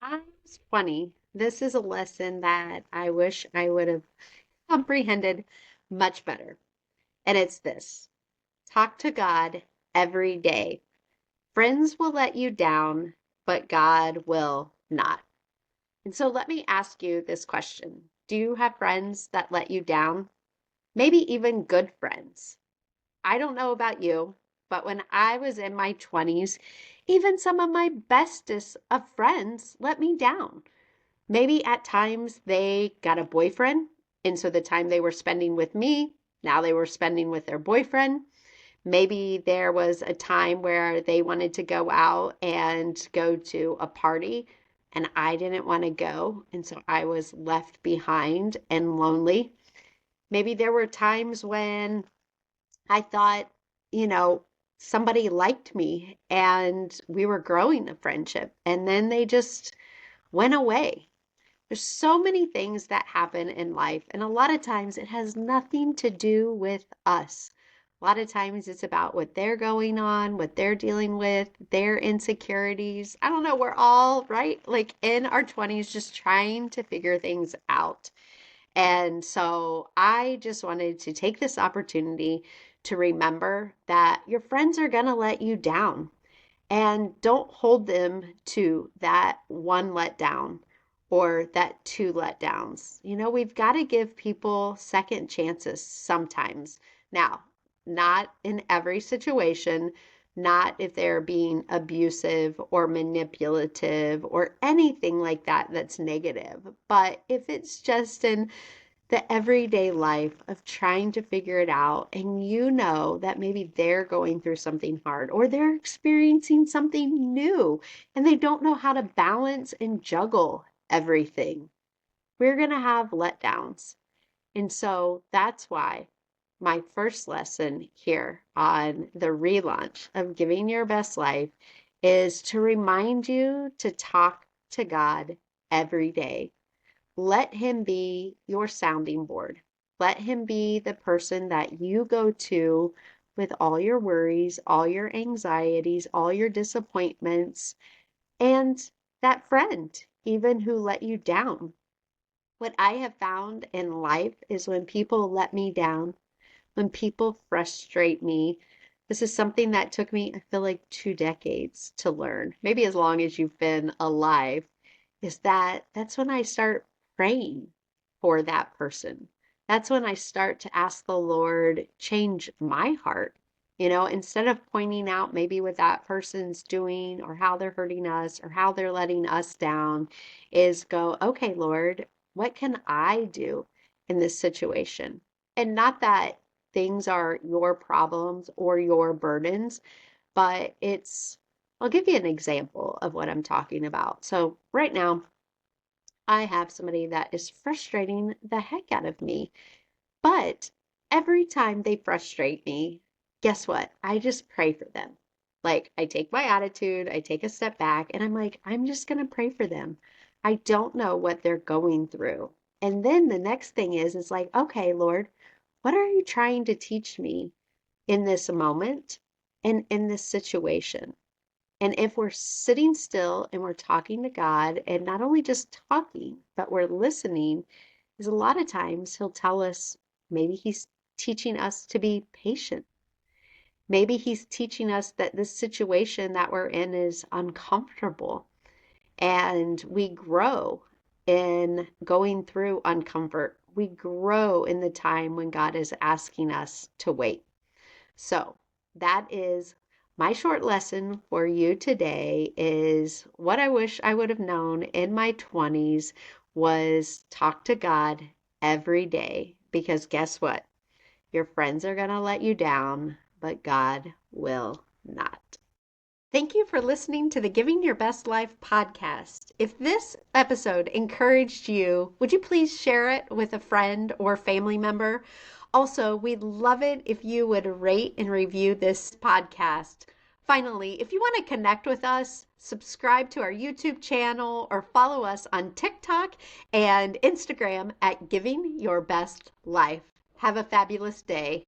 I was 20. This is a lesson that I wish I would have comprehended much better. And it's this: talk to God every day. Friends will let you down, but God will not. And so let me ask you this question. Do you have friends that let you down? Maybe even good friends. I don't know about you, but when I was in my 20s, even some of my bestest of friends let me down. Maybe at times they got a boyfriend, and so the time they were spending with me, now they were spending with their boyfriend. Maybe there was a time where they wanted to go out and go to a party, and I didn't want to go, and so I was left behind and lonely. Maybe there were times when I thought, you know, somebody liked me and we were growing a friendship, and then they just went away. There's so many things that happen in life, and a lot of times it has nothing to do with us. A lot of times it's about what they're going on, what they're dealing with, their insecurities. I don't know, we're all, right, like in our 20s just trying to figure things out. And so I just wanted to take this opportunity to remember that your friends are going to let you down. And don't hold them to that one letdown or that two letdowns. We've got to give people second chances sometimes. Now, not in every situation, not if they're being abusive or manipulative or anything like that that's negative. But if it's just in the everyday life of trying to figure it out, and you know that maybe they're going through something hard or they're experiencing something new and they don't know how to balance and juggle everything, we're going to have letdowns. And so that's why my first lesson here on the relaunch of Giving Your Best Life is to remind you to talk to God every day. Let him be your sounding board. Let him be the person that you go to with all your worries, all your anxieties, all your disappointments, and that friend, even who let you down. What I have found in life is when people let me down, when people frustrate me, this is something that took me, I feel like, 2 decades to learn, maybe as long as you've been alive, is that's when I start praying for that person. That's when I start to ask the Lord, change my heart. Instead of pointing out maybe what that person's doing or how they're hurting us or how they're letting us down, is go, okay, Lord, what can I do in this situation? And not that things are your problems or your burdens, but I'll give you an example of what I'm talking about. So, right now, I have somebody that is frustrating the heck out of me. But every time they frustrate me, guess what? I just pray for them. Like, I take my attitude, I take a step back, and I'm like, I'm just going to pray for them. I don't know what they're going through. And then the next thing is like, okay, Lord, what are you trying to teach me in this moment and in this situation? And if we're sitting still and we're talking to God, and not only just talking, but we're listening, is a lot of times He'll tell us maybe He's teaching us to be patient. Maybe He's teaching us that this situation that we're in is uncomfortable, and we grow in going through uncomfort. We grow in the time when God is asking us to wait. So that is my short lesson for you today, is what I wish I would have known in my 20s was talk to God every day, because guess what? Your friends are going to let you down, but God will not. Thank you for listening to the Giving Your Best Life podcast. If this episode encouraged you, would you please share it with a friend or family member? Also, we'd love it if you would rate and review this podcast. Finally, if you want to connect with us, subscribe to our YouTube channel or follow us on TikTok and Instagram at Giving Your Best Life. Have a fabulous day.